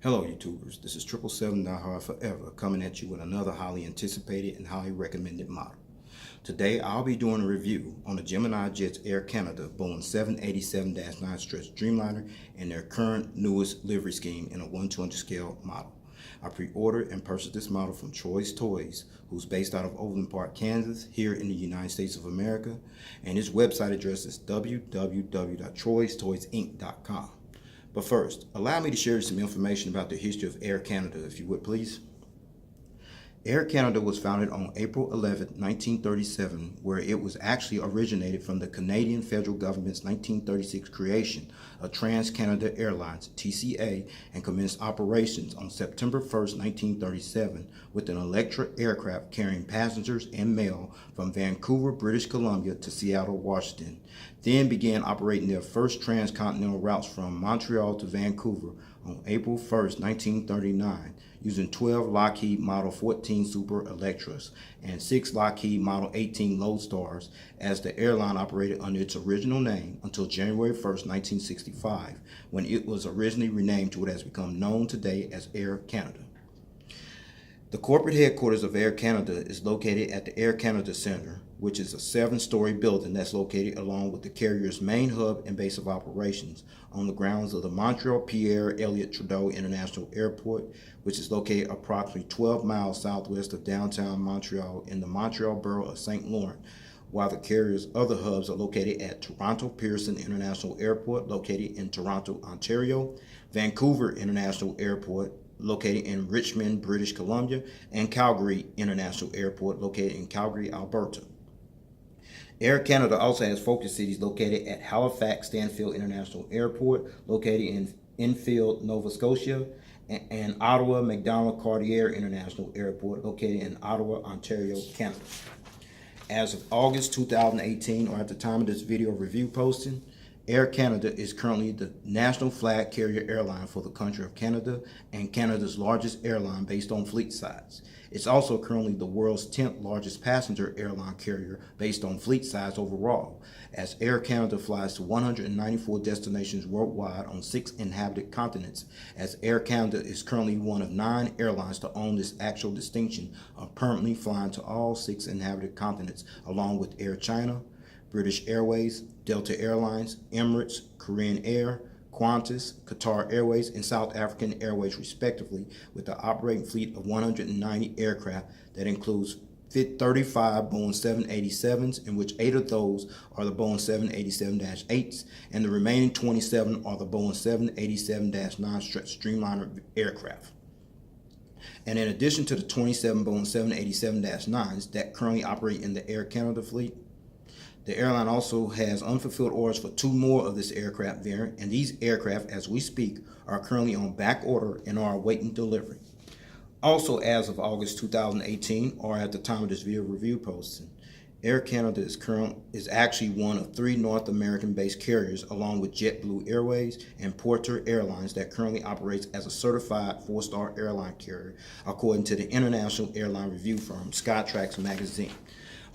Hello YouTubers, this is 777 Forever coming at you with another highly anticipated and highly recommended model. Today I'll be doing a review on the Gemini Jets Air Canada Boeing 787-9 stretch Dreamliner and their current newest livery scheme in a 1/200 scale model. I pre-ordered and purchased this model from Troy's Toys, who's based out of Overland Park, Kansas, here in the United States of America, and his website address is www.troystoysinc.com. But first, allow me to share some information about the history of Air Canada, if you would please. Air Canada was founded on April 11, 1937, where it was actually originated from the Canadian federal government's 1936 creation of Trans-Canada Airlines, TCA, and commenced operations on September 1, 1937, with an electric aircraft carrying passengers and mail from Vancouver, British Columbia to Seattle, Washington. Then began operating their first transcontinental routes from Montreal to Vancouver on April 1, 1939, using 12 Lockheed Model 14 Super Electras and 6 Lockheed Model 18 Lodestars, as the airline operated under its original name until January 1, 1965, when it was originally renamed to what has become known today as Air Canada. The corporate headquarters of Air Canada is located at the Air Canada Center, which is a 7-story building that's located along with the carrier's main hub and base of operations on the grounds of the Montreal Pierre Elliott Trudeau International Airport, which is located approximately 12 miles southwest of downtown Montreal in the Montreal borough of St. Laurent, while the carrier's other hubs are located at Toronto Pearson International Airport, located in Toronto, Ontario, Vancouver International Airport, located in Richmond, British Columbia, and Calgary International Airport, located in Calgary, Alberta. Air Canada also has focus cities located at Halifax Stanfield International Airport, located in Enfield, Nova Scotia, and Ottawa Macdonald Cartier International Airport, located in Ottawa, Ontario, Canada. As of August 2018, or at the time of this video review posting, Air Canada is currently the national flag carrier airline for the country of Canada and Canada's largest airline based on fleet size. It's also currently the world's 10th largest passenger airline carrier based on fleet size overall, as Air Canada flies to 194 destinations worldwide on 6 inhabited continents, as Air Canada is currently one of 9 airlines to own this actual distinction of permanently flying to all 6 inhabited continents, along with Air China, British Airways, Delta Airlines, Emirates, Korean Air, Qantas, Qatar Airways, and South African Airways respectively, with an operating fleet of 190 aircraft that includes 35 Boeing 787s, in which 8 of those are the Boeing 787-8s, and the remaining 27 are the Boeing 787-9 stretch Dreamliner aircraft. And in addition to the 27 Boeing 787-9s that currently operate in the Air Canada fleet, the airline also has unfulfilled orders for 2 more of this aircraft variant, and these aircraft, as we speak, are currently on back order and are awaiting delivery. Also, as of August 2018, or at the time of this video review posting, Air Canada is actually one of 3 North American-based carriers, along with JetBlue Airways and Porter Airlines, that currently operates as a certified 4-star airline carrier, according to the international airline review firm Skytrax magazine.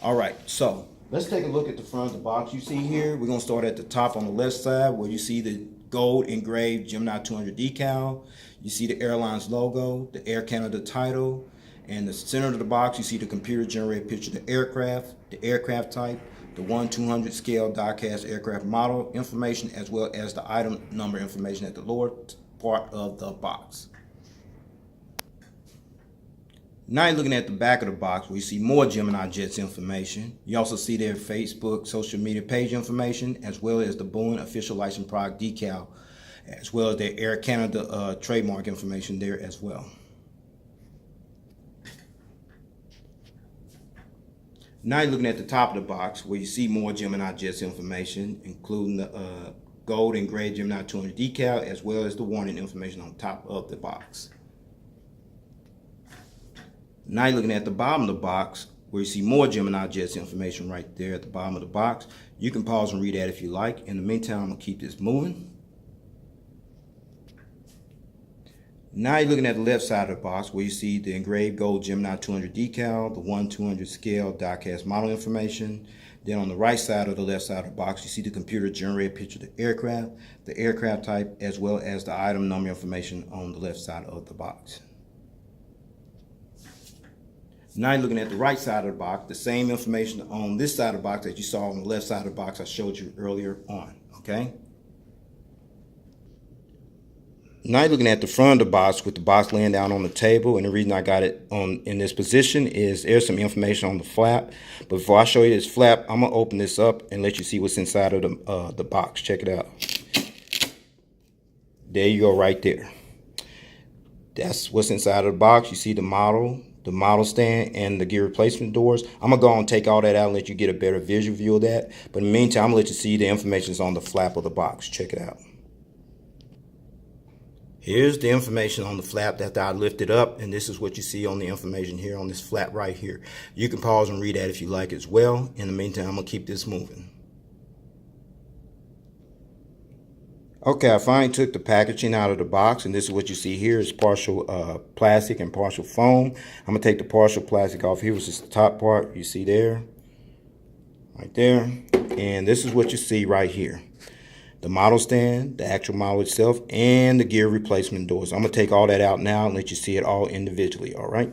All right, so let's take a look at the front of the box. You see here, we're going to start at the top on the left side, where you see the gold engraved Gemini 200 decal. You see the airline's logo, the Air Canada title, and the center of the box you see the computer generated picture of the aircraft type, the 1/200 scale die-cast aircraft model information, as well as the item number information at the lower part of the box. Now you're looking at the back of the box, where you see more Gemini Jets information. You also see their Facebook social media page information, as well as the Boeing official licensed product decal, as well as their Air Canada trademark information there as well. Now you're looking at the top of the box, where you see more Gemini Jets information, including the gold engraved Gemini 200 decal, as well as the warning information on top of the box. Now you're looking at the bottom of the box, where you see more Gemini Jets information right there at the bottom of the box. You can pause and read that if you like. In the meantime, I'm going to keep this moving. Now you're looking at the left side of the box, where you see the engraved gold Gemini 200 decal, the 1/200 scale die-cast model information, Then on the right side or the left side of the box, you see the computer generated picture of the aircraft type, as well as the item number information on the left side of the box. Now you're looking at the right side of the box, the same information on this side of the box that you saw on the left side of the box I showed you earlier on, okay? Now you're looking at the front of the box with the box laying down on the table, and the reason I got it in this position is there's some information on the flap. But before I show you this flap, I'm gonna open this up and let you see what's inside of the box. Check it out. There you go, right there. That's what's inside of the box. You see the model stand, and the gear replacement doors. I'm gonna go on and take all that out and let you get a better visual view of that. But in the meantime, I'm gonna let you see the information is on the flap of the box. Check it out. Here's the information on the flap that I lifted up, and this is what you see on the information here on this flap right here. You can pause and read that if you like as well. In the meantime, I'm gonna keep this moving. Okay, I finally took the packaging out of the box, and this is what you see here is partial plastic and partial foam. I'm gonna take the partial plastic off here, which is the top part you see there, right there. And this is what you see right here. The model stand, the actual model itself, and the gear replacement doors. I'm gonna take all that out now and let you see it all individually, all right?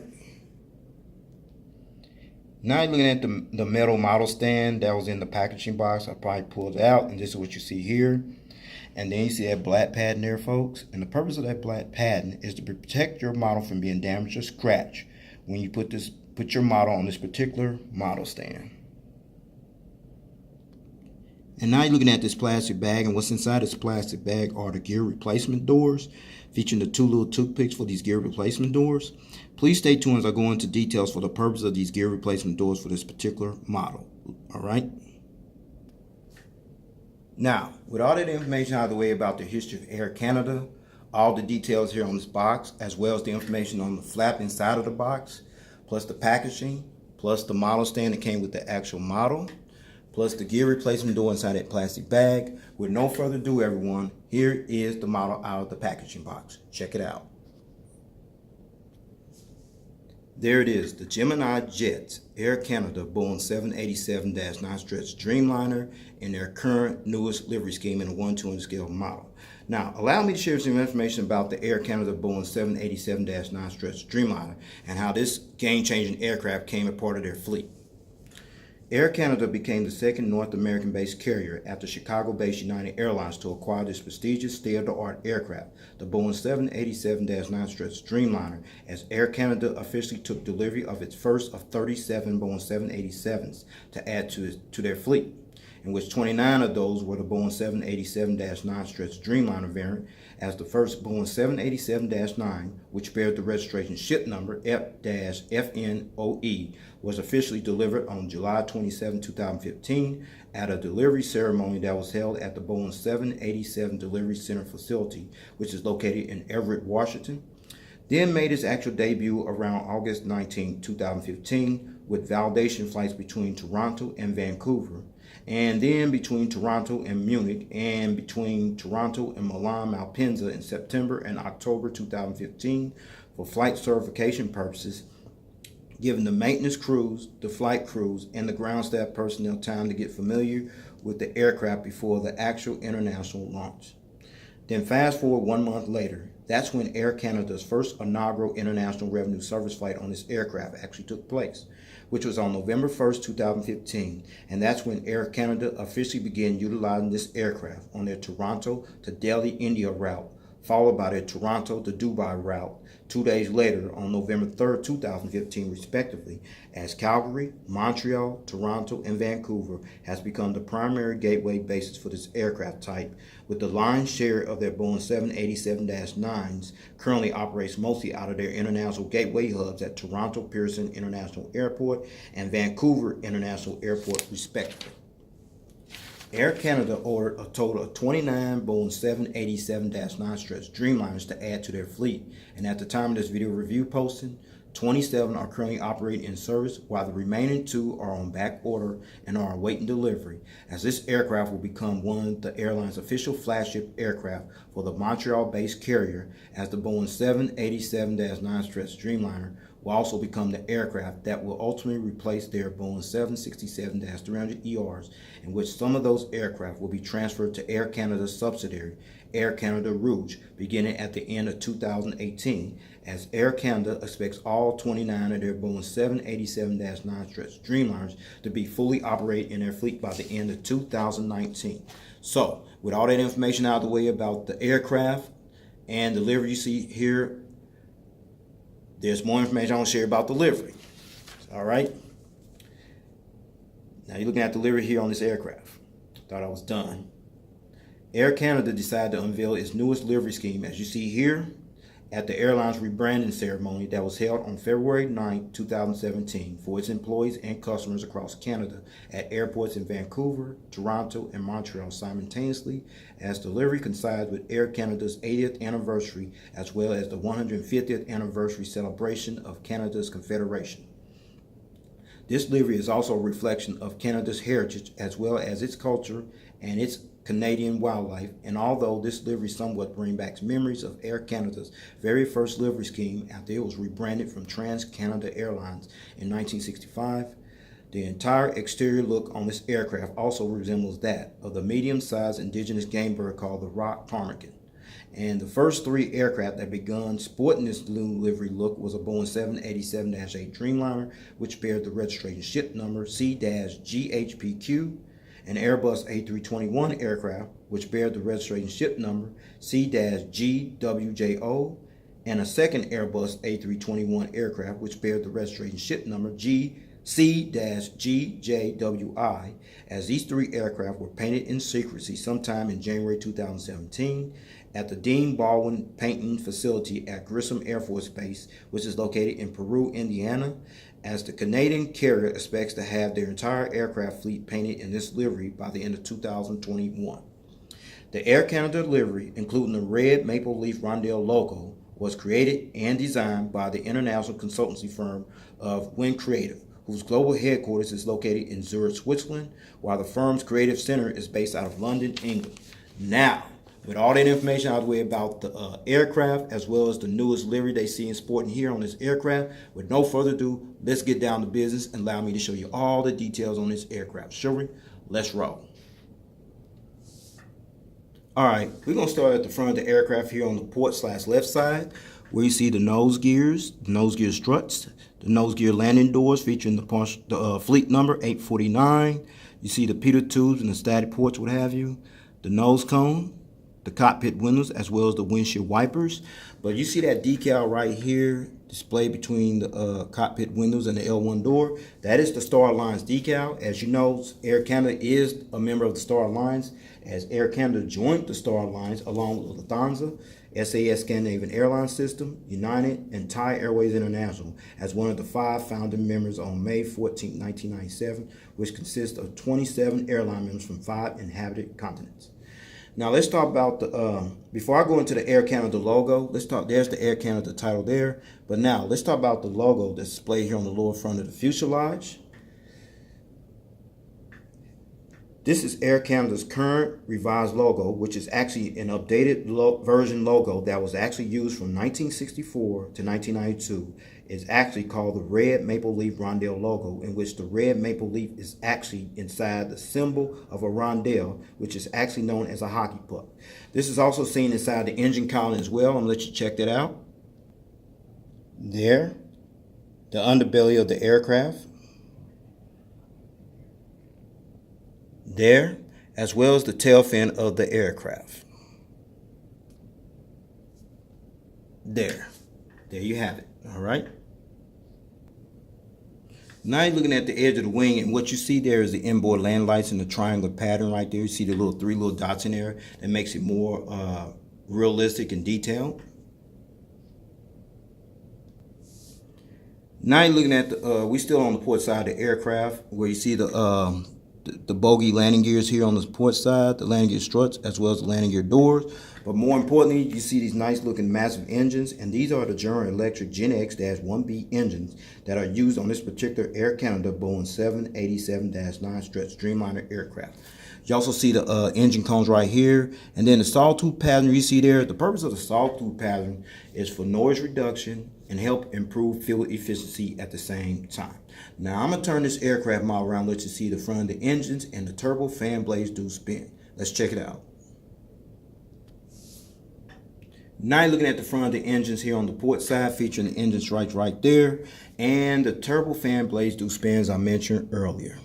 Now you're looking at the metal model stand that was in the packaging box. I probably pulled it out, and this is what you see here. And then you see that black padding there, folks. And the purpose of that black padding is to protect your model from being damaged or scratched when you put your model on this particular model stand. And now you're looking at this plastic bag, and what's inside this plastic bag are the gear replacement doors, featuring the two little toothpicks for these gear replacement doors. Please stay tuned as I go into details for the purpose of these gear replacement doors for this particular model. All right. Now, with all that information out of the way about the history of Air Canada, all the details here on this box, as well as the information on the flap inside of the box, plus the packaging, plus the model stand that came with the actual model, plus the gear replacement door inside that plastic bag. With no further ado, everyone, here is the model out of the packaging box. Check it out. There it is, the Gemini Jets Air Canada Boeing 787-9 stretch Dreamliner in their current newest livery scheme in a 1/2 scale model. Now, allow me to share some information about the Air Canada Boeing 787-9 stretch Dreamliner and how this game-changing aircraft came a part of their fleet. Air Canada became the second North American-based carrier after Chicago-based United Airlines to acquire this prestigious state-of-the-art aircraft, the Boeing 787-9 stretch Dreamliner, as Air Canada officially took delivery of its first of 37 Boeing 787s to add to their fleet, in which 29 of those were the Boeing 787-9 stretch Dreamliner variant, as the first Boeing 787-9, which bears the registration ship number F-FNOE, was officially delivered on July 27, 2015 at a delivery ceremony that was held at the Boeing 787 Delivery Center facility, which is located in Everett, Washington. Then made its actual debut around August 19, 2015 with validation flights between Toronto and Vancouver, and then between Toronto and Munich, and between Toronto and Milan-Malpensa in September and October 2015 for flight certification purposes, giving the maintenance crews, the flight crews, and the ground staff personnel time to get familiar with the aircraft before the actual international launch. Then fast forward 1 month later, that's when Air Canada's first inaugural international revenue service flight on this aircraft actually took place, which was on November 1st, 2015, and that's when Air Canada officially began utilizing this aircraft on their Toronto to Delhi, India route, followed by their Toronto to Dubai route 2 days later on November 3rd, 2015, respectively, as Calgary, Montreal, Toronto, and Vancouver has become the primary gateway bases for this aircraft type, with the lion's share of their Boeing 787-9s currently operates mostly out of their international gateway hubs at Toronto Pearson International Airport and Vancouver International Airport, respectively. Air Canada ordered a total of 29 Boeing 787-9 stretch Dreamliners to add to their fleet, and at the time of this video review posting, 27 are currently operating in service, while the remaining 2 are on back order and are awaiting delivery, as this aircraft will become one of the airline's official flagship aircraft for the Montreal-based carrier, as the Boeing 787-9 stretch Dreamliner will also become the aircraft that will ultimately replace their Boeing 767-300ERs, in which some of those aircraft will be transferred to Air Canada's subsidiary, Air Canada Rouge, beginning at the end of 2018, as Air Canada expects all 29 of their Boeing 787-9 stretch Dreamliners to be fully operated in their fleet by the end of 2019. So, with all that information out of the way about the aircraft and the livery you see here, there's more information I want to share about the livery. All right. Now you're looking at the livery here on this aircraft. Thought I was done. Air Canada decided to unveil its newest livery scheme, as you see here, at the airline's rebranding ceremony that was held on February 9, 2017 for its employees and customers across Canada at airports in Vancouver, Toronto, and Montreal simultaneously, as the livery coincides with Air Canada's 80th anniversary as well as the 150th anniversary celebration of Canada's Confederation. This livery is also a reflection of Canada's heritage as well as its culture and its Canadian wildlife, and although this livery somewhat brings back memories of Air Canada's very first livery scheme after it was rebranded from Trans-Canada Airlines in 1965, the entire exterior look on this aircraft also resembles that of the medium-sized indigenous game bird called the rock ptarmigan. And the first three aircraft that begun sporting this new livery look was a Boeing 787-8 Dreamliner, which bears the registration ship number C-GHPQ, an Airbus A321 aircraft, which bears the registration ship number C-GWJO, and a second Airbus A321 aircraft, which bears the registration ship number C-GJWI, as these three aircraft were painted in secrecy sometime in January 2017 at the Dean Baldwin Painting Facility at Grissom Air Force Base, which is located in Peru, Indiana, as the Canadian carrier expects to have their entire aircraft fleet painted in this livery by the end of 2021. The Air Canada livery, including the red maple leaf rondelle logo, was created and designed by the international consultancy firm of Wind Creative, whose global headquarters is located in Zurich, Switzerland, while the firm's creative center is based out of London, England. Now, with all that information out of the way about the aircraft, as well as the newest livery they see in sporting here on this aircraft, with no further ado, let's get down to business and allow me to show you all the details on this aircraft. Shall we? Let's roll. All right, we're going to start at the front of the aircraft here on the port/left side, where you see the nose gears, the nose gear struts, the nose gear landing doors featuring the fleet number 849. You see the pitot tubes and the static ports, what have you, the nose cone, the cockpit windows, as well as the windshield wipers. But you see that decal right here displayed between the cockpit windows and the L1 door. That is the Star Alliance decal. As you know, Air Canada is a member of the Star Alliance, as Air Canada joined the Star Alliance along with Lufthansa, SAS Scandinavian Airlines System, United, and Thai Airways International as one of the 5 founding members on May 14, 1997, which consists of 27 airline members from 5 inhabited continents. Now let's talk about the, before I go into the Air Canada logo, let's talk, there's the Air Canada title there. But now let's talk about the logo that's displayed here on the lower front of the fuselage. This is Air Canada's current revised logo, which is actually an updated version logo that was actually used from 1964 to 1992. It's actually called the red maple leaf rondelle logo, in which the red maple leaf is actually inside the symbol of a rondelle, which is actually known as a hockey puck. This is also seen inside the engine column as well. I'm going to let you check that out. There, the underbelly of the aircraft. There, as well as the tail fin of the aircraft. There you have it. All right. Now you're looking at the edge of the wing, and what you see there is the inboard land lights in the triangular pattern right there. You see the 3 little dots in there. That makes it more realistic and detailed. Now you're looking at the, we still on the port side of the aircraft, where you see the bogie landing gears here on the port side, the landing gear struts, as well as the landing gear doors. But more importantly, you see these nice looking massive engines, and these are the General Electric Gen X-1B engines that are used on this particular Air Canada Boeing 787-9 stretch Dreamliner aircraft. You also see the engine cones right here, and then the sawtooth pattern you see there. The purpose of the sawtooth pattern is for noise reduction and help improve fuel efficiency at the same time. Now I'm going to turn this aircraft model around, let you see the front of the engines, and the turbo fan blades do spin. Let's check it out. Now you're looking at the front of the engines here on the port side, featuring the engine stripes right there, and the turbo fan blades do spin as I mentioned earlier.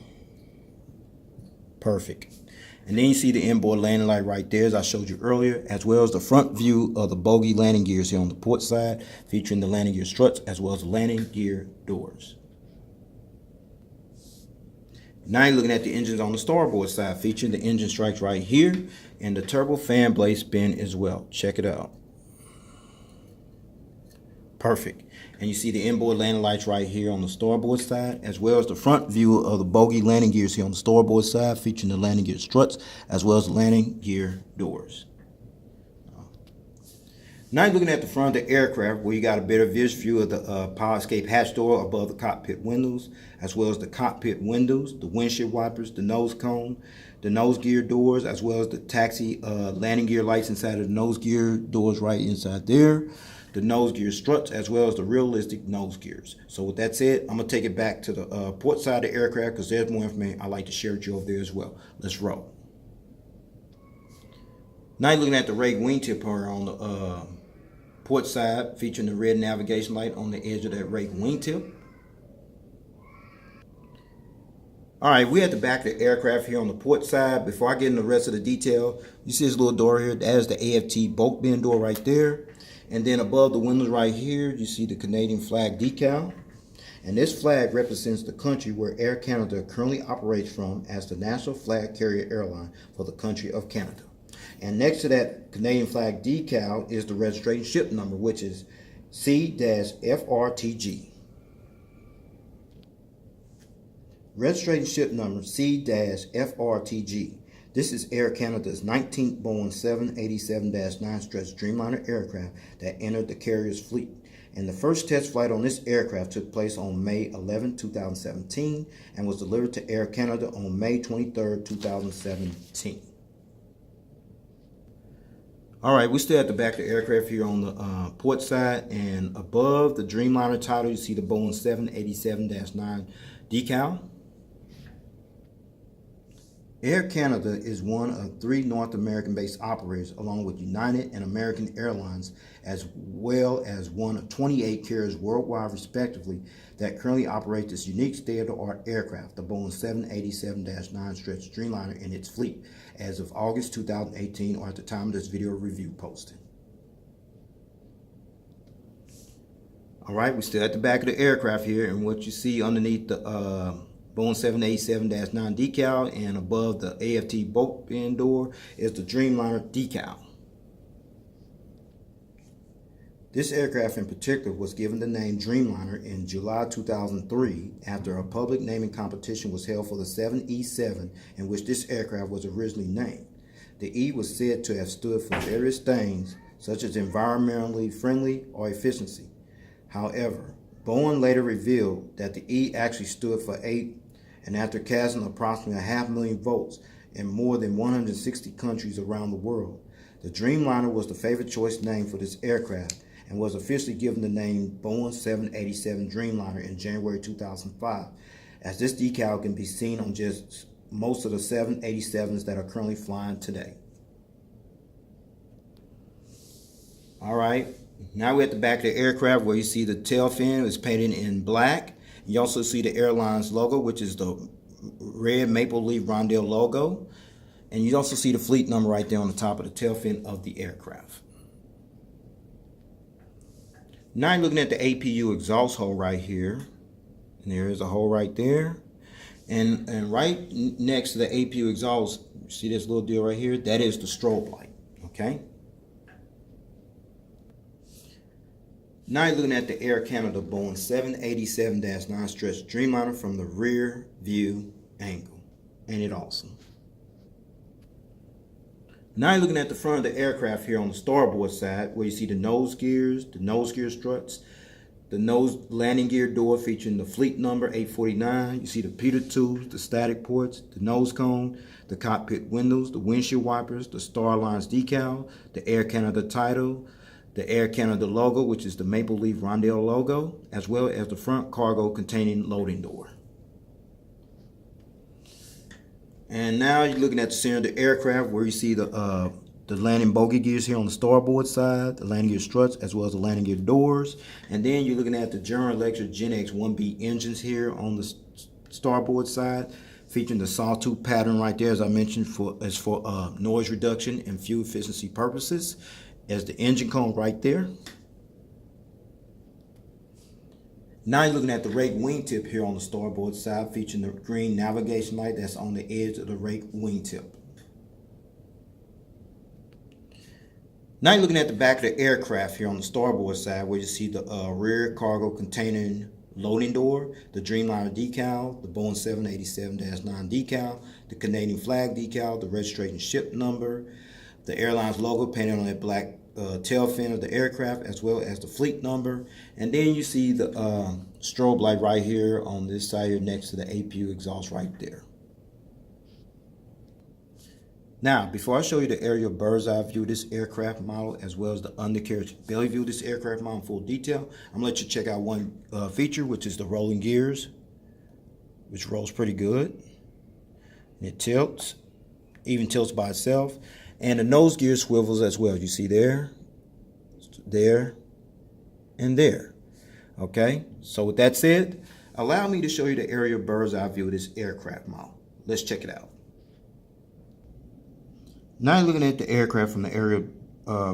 Perfect. And then you see the inboard landing light right there as I showed you earlier, as well as the front view of the bogie landing gears here on the port side, featuring the landing gear struts as well as the landing gear doors. Now you're looking at the engines on the starboard side, featuring the engine strikes right here and the turbo fan blade spin as well. Check it out. Perfect. And you see the inboard landing lights right here on the starboard side, as well as the front view of the bogie landing gears here on the starboard side, featuring the landing gear struts as well as the landing gear doors. Now you're looking at the front of the aircraft, where you got a better view of the power escape hatch door above the cockpit windows, as well as the cockpit windows, the windshield wipers, the nose cone, the nose gear doors, as well as the taxi landing gear lights inside of the nose gear doors right inside there, the nose gear struts, as well as the realistic nose gears. So with that said, I'm going to take it back to the port side of the aircraft, because there's more information I'd like to share with you over there as well. Let's roll. Now you're looking at the rake wingtip here on the port side, featuring the red navigation light on the edge of that rake wingtip. Alright, we're at the back of the aircraft here on the port side. Before I get into the rest of the detail, you see this little door here. That is the AFT bulk bin door right there. And then above the windows right here, you see the Canadian flag decal. And this flag represents the country where Air Canada currently operates from as the national flag carrier airline for the country of Canada. And next to that Canadian flag decal is the registration ship number, which is C-FRTG. Registration ship number C-FRTG. This is Air Canada's 19th Boeing 787-9 stretch Dreamliner aircraft that entered the carrier's fleet. And the first test flight on this aircraft took place on May 11, 2017 and was delivered to Air Canada on May 23, 2017. Alright, we're still at the back of the aircraft here on the port side, and above the Dreamliner title you see the Boeing 787-9 decal. Air Canada is one of 3 North American-based operators, along with United and American Airlines, as well as one of 28 carriers worldwide, respectively, that currently operate this unique state-of-the-art aircraft, the Boeing 787-9 stretch Dreamliner, in its fleet, as of August 2018, or at the time of this video review posting. Alright, we're still at the back of the aircraft here, and what you see underneath the Boeing 787-9 decal and above the AFT bulk bin door is the Dreamliner decal. This aircraft in particular was given the name Dreamliner in July 2003 after a public naming competition was held for the 7E7, in which this aircraft was originally named. The E was said to have stood for various things such as environmentally friendly or efficiency. However, Boeing later revealed that the E actually stood for 8, and after casting approximately 500,000 votes in more than 160 countries around the world, the Dreamliner was the favorite choice name for this aircraft and was officially given the name Boeing 787 Dreamliner in January 2005, as this decal can be seen on just most of the 787s that are currently flying today. Alright, now we're at the back of the aircraft, where you see the tail fin is painted in black. You also see the Airlines logo, which is the red maple leaf rondelle logo. And you also see the fleet number right there on the top of the tail fin of the aircraft. Now you're looking at the Apu exhaust hole right here. And there is a hole right there. And right next to the Apu exhaust, you see this little deal right here? That is the strobe light, okay? Now you're looking at the Air Canada Boeing 787-9 stretch Dreamliner from the rear view angle. Ain't it awesome? Now you're looking at the front of the aircraft here on the starboard side, where you see the nose gears, the nose gear struts, the nose landing gear door featuring the fleet number 849. You see the Peter tubes, the static ports, the nose cone, the cockpit windows, the windshield wipers, the Star Alliance decal, the Air Canada title, the Air Canada logo, which is the maple leaf rondelle logo, as well as the front cargo containing loading door. And now you're looking at the center of the aircraft, where you see the landing bogey gears here on the starboard side, the landing gear struts, as well as the landing gear doors. And then you're looking at the General Electric Gen X 1B engines here on the starboard side, featuring the sawtooth pattern right there, as I mentioned, for noise reduction and fuel efficiency purposes, as the engine cone right there. Now you're looking at the rake wingtip here on the starboard side, featuring the green navigation light that's on the edge of the rake wingtip. Now you're looking at the back of the aircraft here on the starboard side, where you see the rear cargo containing loading door, the Dreamliner decal, the Boeing 787-9 decal, the Canadian flag decal, the registration ship number, the Airlines logo painted on that black tail fin of the aircraft, as well as the fleet number. And then you see the strobe light right here on this side here next to the Apu exhaust right there. Now, before I show you the aerial bird's eye view of this aircraft model, as well as the undercarriage belly view of this aircraft model in full detail, I'm going to let you check out one feature, which is the rolling gears, which rolls pretty good. And it tilts, even tilts by itself. And the nose gear swivels as well. You see there, there, and there. Okay, so with that said, allow me to show you the aerial bird's eye view of this aircraft model. Let's check it out. Now you're looking at the aircraft from the aerial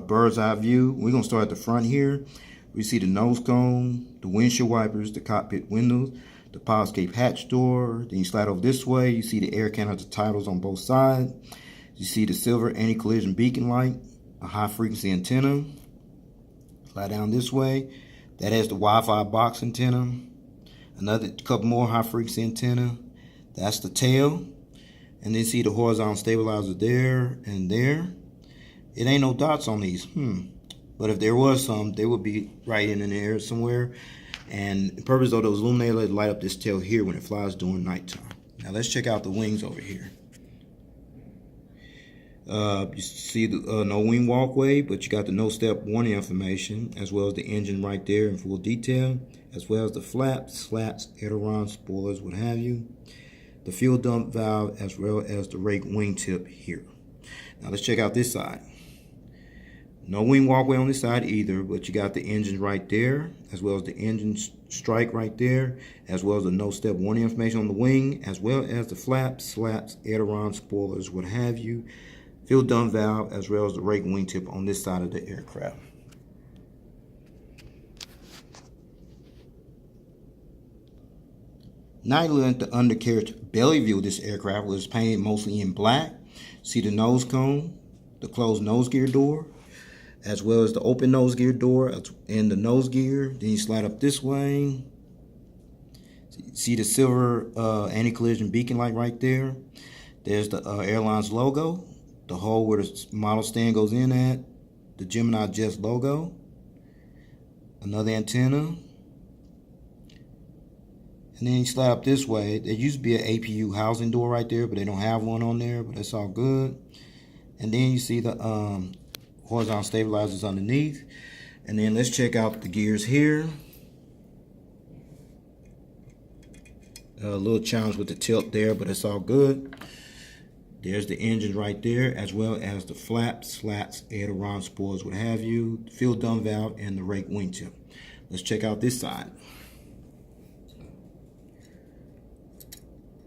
bird's eye view. We're going to start at the front here. We see the nose cone, the windshield wipers, the cockpit windows, the power escape hatch door. Then you slide over this way. You see the Air Canada titles on both sides. You see the silver anti-collision beacon light, a high-frequency antenna. Slide down this way. That has the Wi-Fi box antenna. Another couple more high-frequency antenna. That's the tail. And then see the horizontal stabilizer there and there. It ain't no dots on these. But if there was some, they would be right in the air somewhere. And the purpose of those illuminators light up this tail here when it flies during nighttime. Now let's check out the wings over here. You see the no wing walkway, but you got the no step warning information, as well as the engine right there in full detail, as well as the flaps, slats, ailerons, spoilers, what have you. The fuel dump valve, as well as the rake wingtip here. Now let's check out this side. No wing walkway on this side either, but you got the engine right there, as well as the engine strike right there, as well as the no step warning information on the wing, as well as the flaps, slats, ailerons, spoilers, what have you. Fuel dump valve, as well as the rake wingtip on this side of the aircraft. Now you look at the undercarriage belly view of this aircraft, which is painted mostly in black. See the nose cone, the closed nose gear door, as well as the open nose gear door and the nose gear. Then you slide up this way. See the silver anti-collision beacon light right there. There's the Airlines logo, the hole where the model stand goes in at, the Gemini Jets logo, another antenna. And then you slide up this way. There used to be an APU housing door right there, but they don't have one on there, but that's all good. And then you see the horizontal stabilizers underneath. And then let's check out the gears here. A little challenge with the tilt there, but it's all good. There's the engine right there, as well as the flaps, slats, aileron, spoilers, what have you, fuel dump valve, and the rake wingtip. Let's check out this side.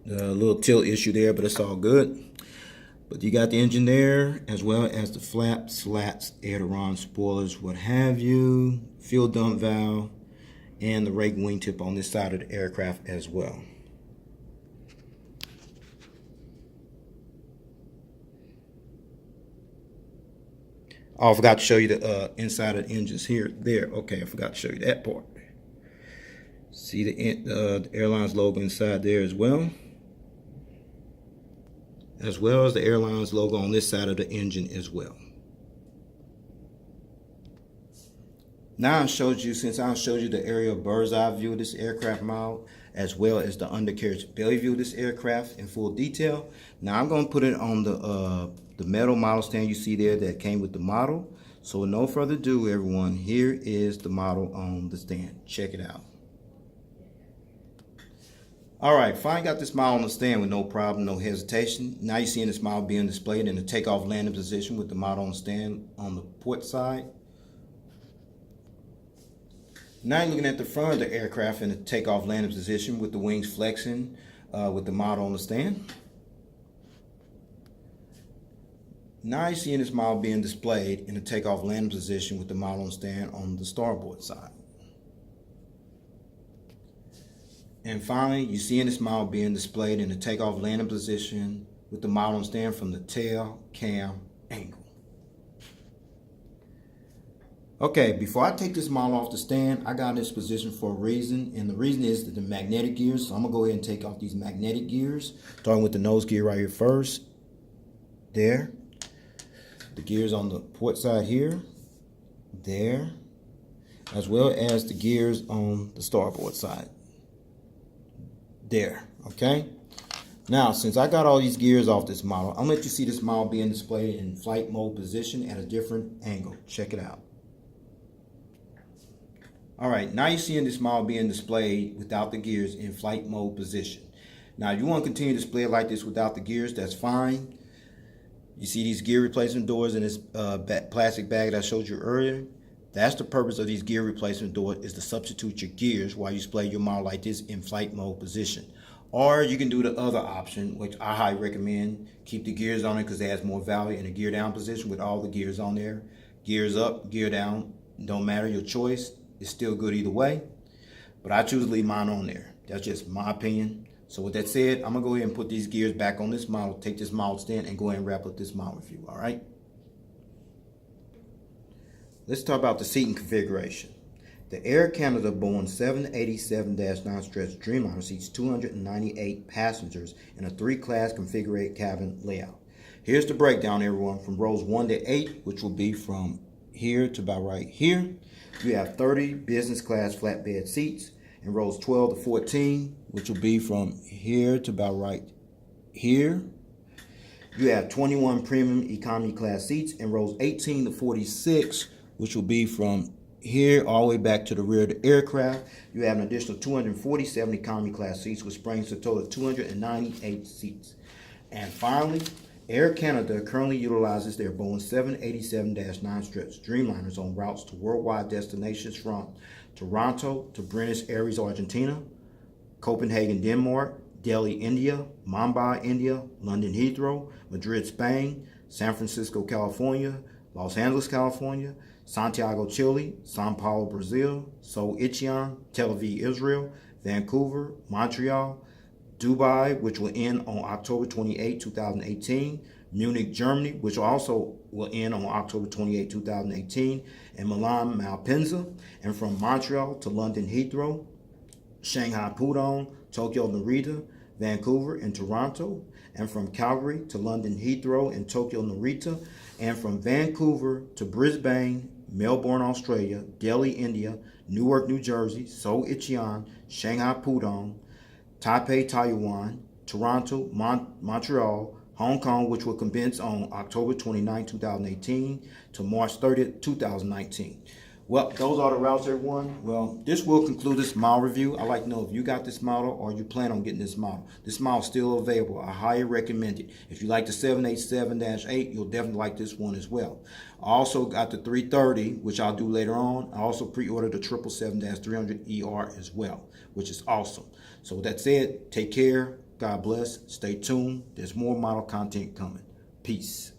A little tilt issue there, but it's all good. But you got the engine there, as well as the flaps, slats, aileron, spoilers, what have you, fuel dump valve, and the rake wingtip on this side of the aircraft as well. Oh, I forgot to show you the inside of the engines here. There. Okay, I forgot to show you that part. See the Airlines logo inside there as well. As well as the Airlines logo on this side of the engine as well. Now since I showed you the aerial bird's eye view of this aircraft model, as well as the undercarriage belly view of this aircraft in full detail, now I'm going to put it on the metal model stand you see there that came with the model. So with no further ado, everyone, here is the model on the stand. Check it out. All right, finally got this model on the stand with no problem, no hesitation. Now you're seeing this model being displayed in the takeoff landing position with the model on the stand on the port side. Now you're looking at the front of the aircraft in the takeoff landing position with the wings flexing with the model on the stand. Now you're seeing this model being displayed in the takeoff landing position with the model on the stand on the starboard side. And finally, you're seeing this model being displayed in the takeoff landing position with the model on the stand from the tail cam angle. Okay, before I take this model off the stand, I got in this position for a reason, and the reason is that the magnetic gears. So I'm gonna go ahead and take off these magnetic gears, starting with the nose gear right here first. There. The gears on the port side here. There. As well as the gears on the starboard side. There. Okay. Now, since I got all these gears off this model, I'm gonna let you see this model being displayed in flight mode position at a different angle. Check it out. All right, now you're seeing this model being displayed without the gears in flight mode position. Now, if you want to continue to display it like this without the gears, that's fine. You see these gear replacement doors in this plastic bag that I showed you earlier? That's the purpose of these gear replacement doors, is to substitute your gears while you display your model like this in flight mode position. Or you can do the other option, which I highly recommend. Keep the gears on it because it has more value in the gear down position with all the gears on there. Gears up, gear down, don't matter, your choice. It's still good either way, but I choose to leave mine on there. That's just my opinion. So with that said, I'm gonna go ahead and put these gears back on this model, take this model stand, and go ahead and wrap up this model review, all right? Let's talk about the seating configuration. The Air Canada Boeing 787-9 stretch Dreamliner seats 298 passengers in a 3-class configured cabin layout. Here's the breakdown, everyone, from rows 1 to 8, which will be from here to about right here. You have 30 business class flatbed seats in rows 12 to 14, which will be from here to about right here. You have 21 premium economy class seats in rows 18 to 46, which will be from here all the way back to the rear of the aircraft. You have an additional 247 economy class seats, which brings a total of 298 seats. And finally, Air Canada currently utilizes their Boeing 787-9 stretch Dreamliners on routes to worldwide destinations from Toronto to Buenos Aires, Argentina, Copenhagen, Denmark, Delhi, India, Mumbai, India, London Heathrow, Madrid, Spain, San Francisco, California, Los Angeles, California, Santiago, Chile, Sao Paulo, Brazil, Seoul, Incheon, Tel Aviv, Israel, Vancouver, Montreal, Dubai, which will end on October 28, 2018, Munich, Germany, which also will end on October 28, 2018, and Milan-Malpensa, and from Montreal to London Heathrow, Shanghai Pudong, Tokyo Narita, Vancouver, and Toronto, and from Calgary to London Heathrow and Tokyo Narita, and from Vancouver to Brisbane, Melbourne, Australia, Delhi, India, Newark, New Jersey, Seoul, Incheon, Shanghai Pudong, Taipei, Taiwan, Toronto, Montreal, Hong Kong, which will commence on October 29, 2018 to March 30, 2019. Well, those are the routes, everyone. Well, this will conclude this model review. I'd like to know if you got this model or you plan on getting this model. This model is still available. I highly recommend it. If you like the 787-8, you'll definitely like this one as well. I also got the 330, which I'll do later on. I also pre-ordered the 777-300ER as well, which is awesome. So with that said, take care. God bless. Stay tuned. There's more model content coming. Peace.